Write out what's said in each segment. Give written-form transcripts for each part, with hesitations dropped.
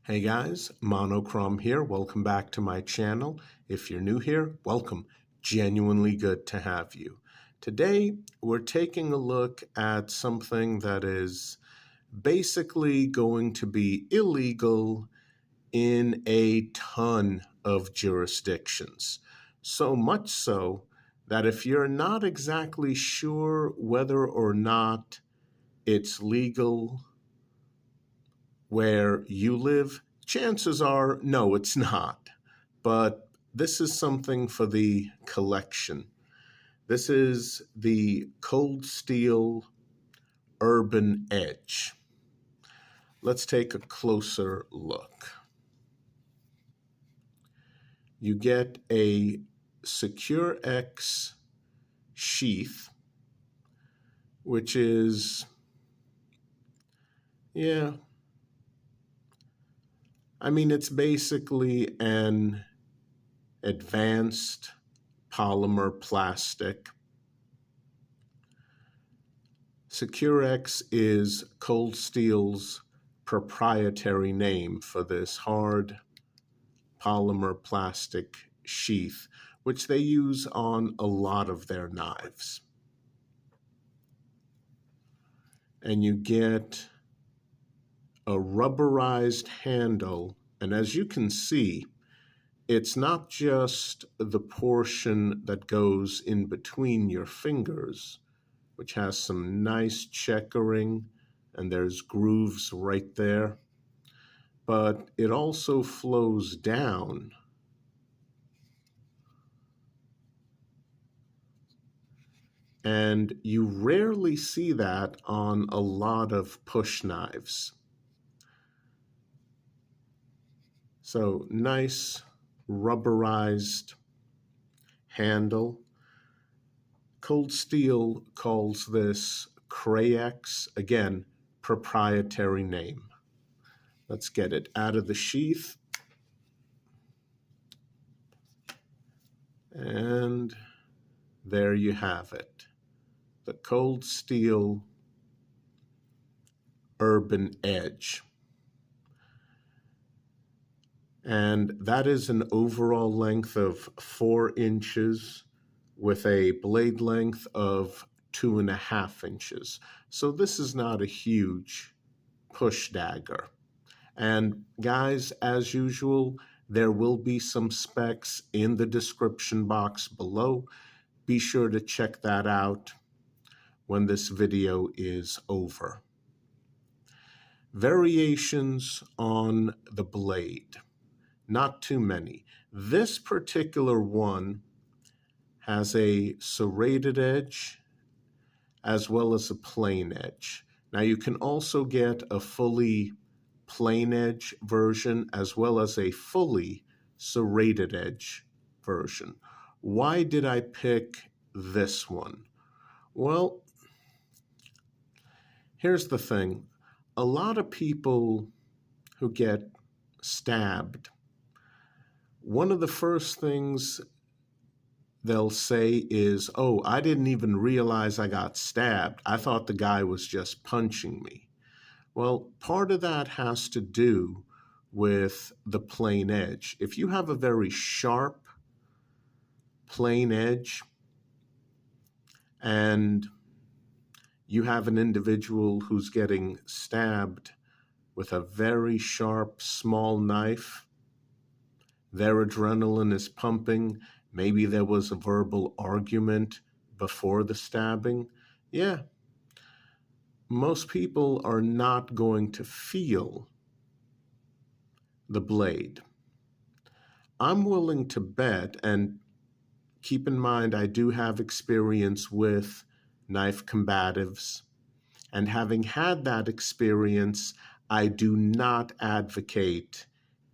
Hey guys, Monochrome here. Welcome back to my channel. If you're new here, welcome. Genuinely good to have you. Today, we're taking a look at something that is basically going to be illegal in a ton of jurisdictions. So much so that if you're not exactly sure whether or not it's legal where you live, chances are, no, it's not. But this is something for the collection. This is the Cold Steel Urban Edge. Let's take a closer look. You get a Kray-Ex sheath, which is, it's basically an advanced polymer plastic. Kray-Ex is Cold Steel's proprietary name for this hard polymer plastic sheath, which they use on a lot of their knives. And you get a rubberized handle, and as you can see, it's not just the portion that goes in between your fingers, which has some nice checkering, and there's grooves right there, but it also flows down. And you rarely see that on a lot of push knives. So nice rubberized handle. Cold Steel calls this Kray-Ex, again, proprietary name. Let's get it out of the sheath. And there you have it. The Cold Steel Urban Edge. And that is an overall length of 4 inches with a blade length of 2.5 inches. So this is not a huge push dagger. And guys, as usual, there will be some specs in the description box below. Be sure to check that out when this video is over. Variations on the blade. Not too many. This particular one has a serrated edge as well as a plain edge. Now you can also get a fully plain edge version as well as a fully serrated edge version. Why did I pick this one? Well, here's the thing. A lot of people who get stabbed, one of the first things they'll say is, oh, I didn't even realize I got stabbed. I thought the guy was just punching me. Well, part of that has to do with the plain edge. If you have a very sharp plain edge and you have an individual who's getting stabbed with a very sharp, small knife, their adrenaline is pumping. Maybe there was a verbal argument before the stabbing. Yeah, most people are not going to feel the blade. I'm willing to bet, and keep in mind I do have experience with knife combatives, and having had that experience, I do not advocate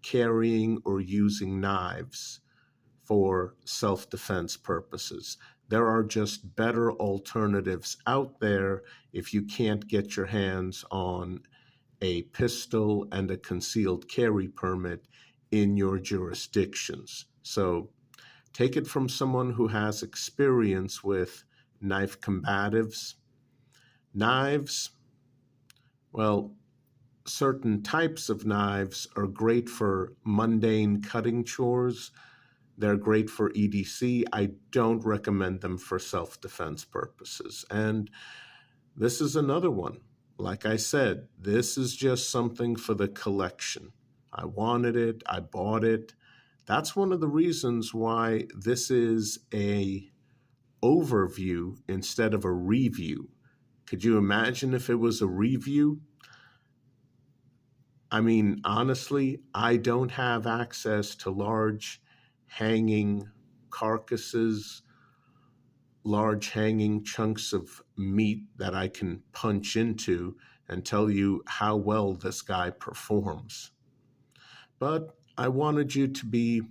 carrying or using knives for self-defense purposes. There are just better alternatives out there if you can't get your hands on a pistol and a concealed carry permit in your jurisdictions. So take it from someone who has experience with knife combatives. Knives, well, certain types of knives are great for mundane cutting chores. They're great for EDC. I don't recommend them for self-defense purposes. And this is another one. Like I said, this is just something for the collection. I wanted it, I bought it. That's one of the reasons why this is a overview instead of a review. Could you imagine if it was a review? I mean, honestly, I don't have access to large hanging carcasses, large hanging chunks of meat that I can punch into and tell you how well this guy performs. But I wanted you to be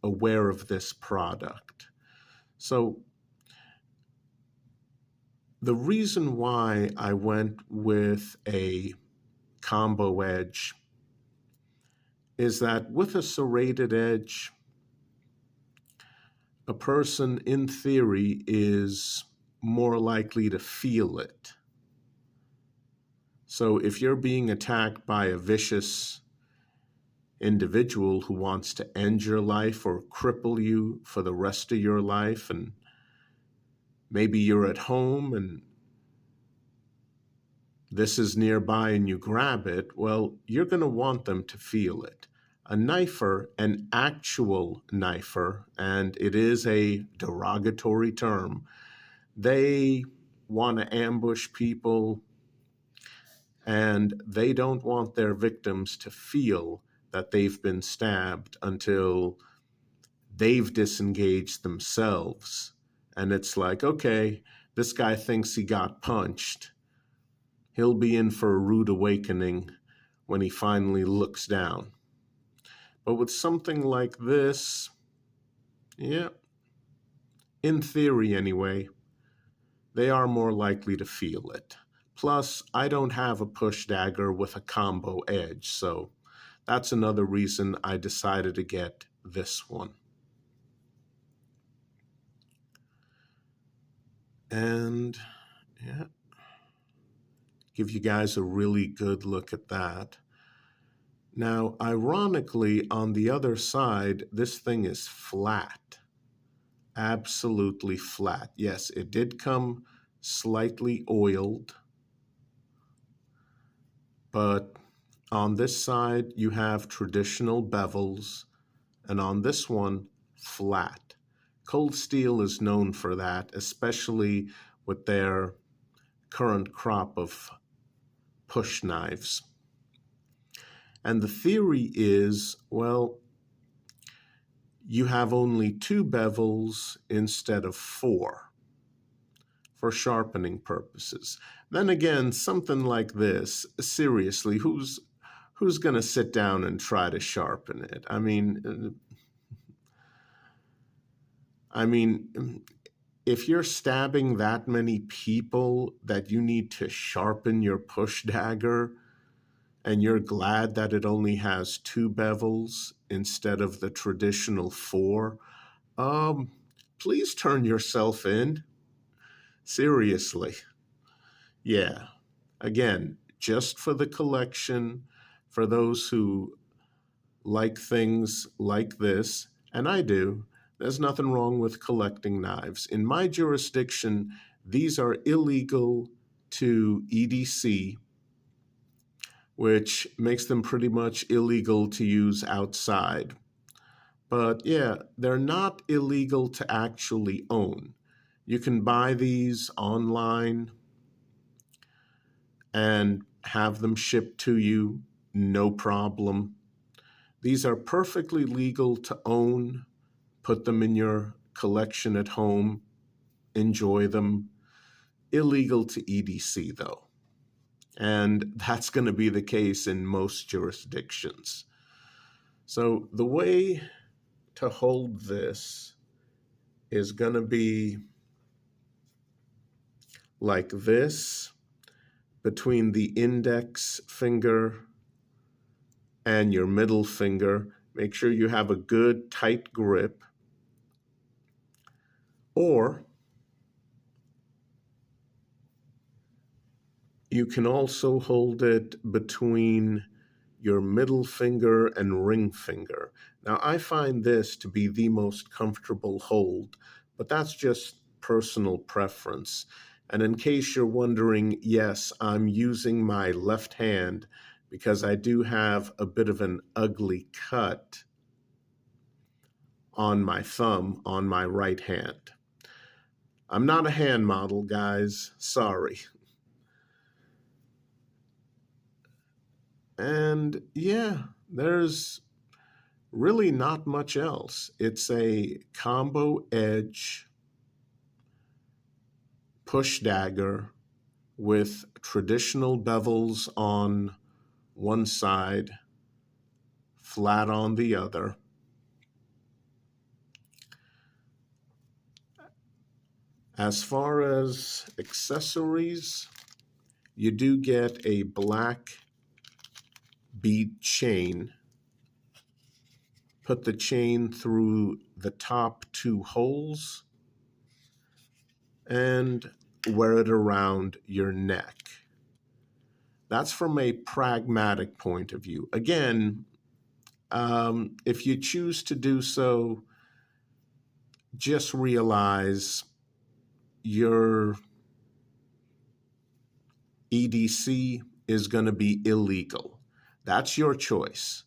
aware of this product. So the reason why I went with a combo edge is that with a serrated edge, a person in theory is more likely to feel it. So if you're being attacked by a vicious individual who wants to end your life or cripple you for the rest of your life, and maybe you're at home and this is nearby and you grab it, well, you're going to want them to feel it. A knifer, an actual knifer, and it is a derogatory term, they want to ambush people and they don't want their victims to feel that they've been stabbed until they've disengaged themselves. And it's like, okay, this guy thinks he got punched. He'll be in for a rude awakening when he finally looks down. But with something like this, yeah, in theory anyway, they are more likely to feel it. Plus, I don't have a push dagger with a combo edge, so that's another reason I decided to get this one. And yeah, give you guys a really good look at that. Now, ironically, on the other side, this thing is flat. Absolutely flat. Yes, it did come slightly oiled, but on this side, you have traditional bevels, and on this one, flat. Cold Steel is known for that, especially with their current crop of push knives. And the theory is, well, you have only 2 bevels instead of 4 for sharpening purposes. Then again, something like this, seriously, who's going to sit down and try to sharpen it? I mean, if you're stabbing that many people that you need to sharpen your push dagger, and you're glad that it only has 2 bevels instead of the traditional 4, please turn yourself in. Seriously. Yeah. Again, just for the collection, for those who like things like this, and I do, there's nothing wrong with collecting knives. In my jurisdiction, these are illegal to EDC, which makes them pretty much illegal to use outside. But yeah, they're not illegal to actually own. You can buy these online and have them shipped to you, no problem. These are perfectly legal to own, put them in your collection at home, enjoy them. Illegal to EDC though. And that's going to be the case in most jurisdictions. So the way to hold this is going to be like this, between the index finger and your middle finger. Make sure you have a good tight grip. Or You can also hold it between your middle finger and ring finger. Now, I find this to be the most comfortable hold, but that's just personal preference. And in case you're wondering, yes, I'm using my left hand because I do have a bit of an ugly cut on my thumb on my right hand. I'm not a hand model, guys. Sorry. And yeah, there's really not much else. It's a combo edge push dagger with traditional bevels on one side, flat on the other. As far as accessories, you do get a black bead chain. Put the chain through the top two holes and wear it around your neck. That's from a pragmatic point of view. Again, if you choose to do so, just realize your EDC is going to be illegal. That's your choice.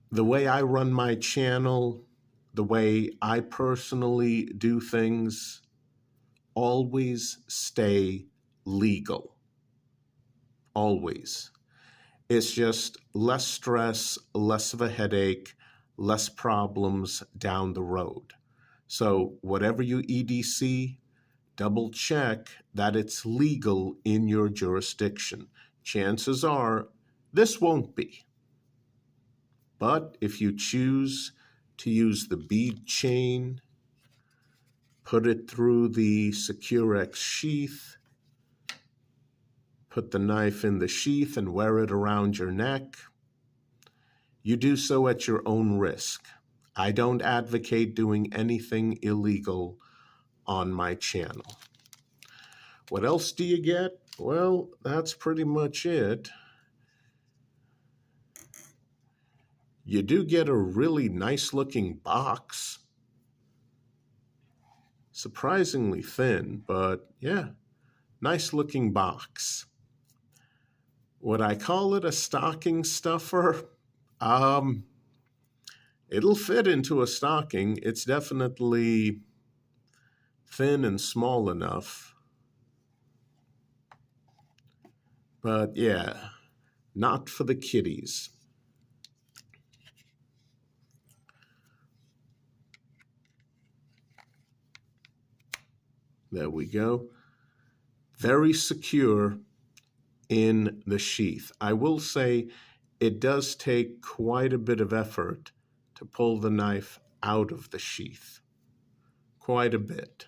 The way I run my channel, the way I personally do things, always stay legal. Always. It's just less stress, less of a headache, less problems down the road. So whatever you EDC, double check that it's legal in your jurisdiction. Chances are this won't be. But if you choose to use the bead chain, put it through the Kray-Ex sheath, put the knife in the sheath and wear it around your neck, you do so at your own risk. I don't advocate doing anything illegal on my channel. What else do you get? Well, that's pretty much it. You do get a really nice looking box. Surprisingly thin, but yeah, nice looking box. Would I call it a stocking stuffer? It'll fit into a stocking. It's definitely thin and small enough. But yeah, not for the kiddies. There we go. Very secure in the sheath. I will say it does take quite a bit of effort to pull the knife out of the sheath. Quite a bit.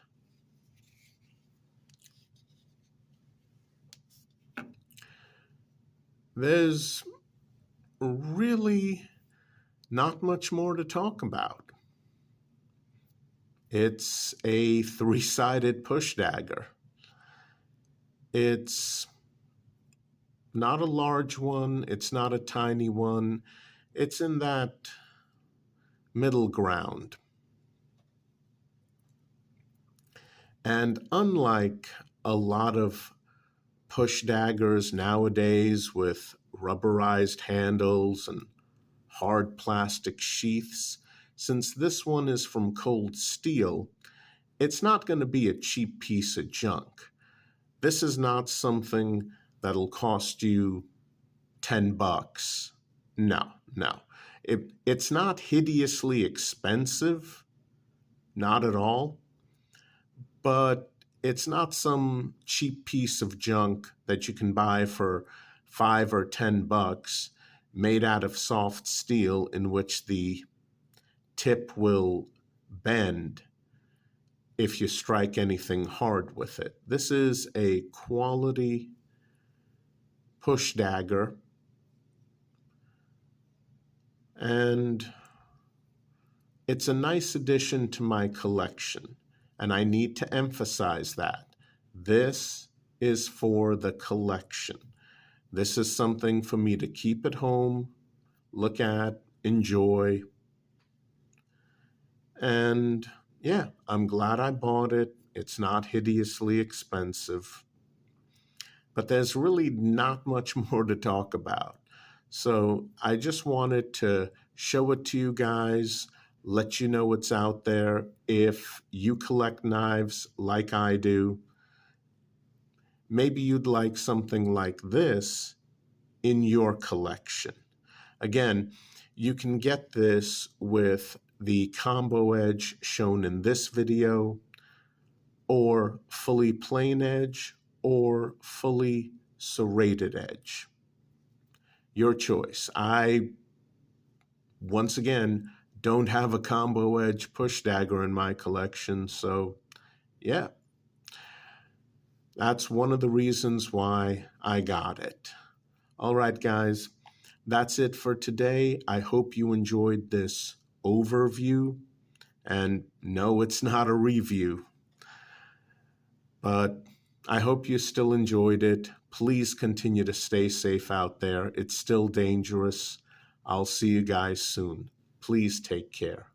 There's really not much more to talk about. It's a three-sided push dagger. It's not a large one. It's not a tiny one. It's in that middle ground. And unlike a lot of push daggers nowadays with rubberized handles and hard plastic sheaths, since this one is from cold steel, it's not going to be a cheap piece of junk. This is not something that'll cost you $10. No. It's not hideously expensive, not at all, but it's not some cheap piece of junk that you can buy for $5 or $10 made out of soft steel in which the tip will bend if you strike anything hard with it. This is a quality push dagger, and it's a nice addition to my collection, and I need to emphasize that. This is for the collection. This is something for me to keep at home, look at, enjoy. And yeah, I'm glad I bought it. It's not hideously expensive. But there's really not much more to talk about. So I just wanted to show it to you guys, let you know it's out there. If you collect knives like I do, maybe you'd like something like this in your collection. Again, you can get this with the combo edge shown in this video, or fully plain edge, or fully serrated edge. Your choice. I, once again, don't have a combo edge push dagger in my collection, so yeah, that's one of the reasons why I got it. All right, guys, that's it for today. I hope you enjoyed this overview. And no, it's not a review, but I hope you still enjoyed it. Please continue to stay safe out there. It's still dangerous. I'll see you guys soon. Please take care.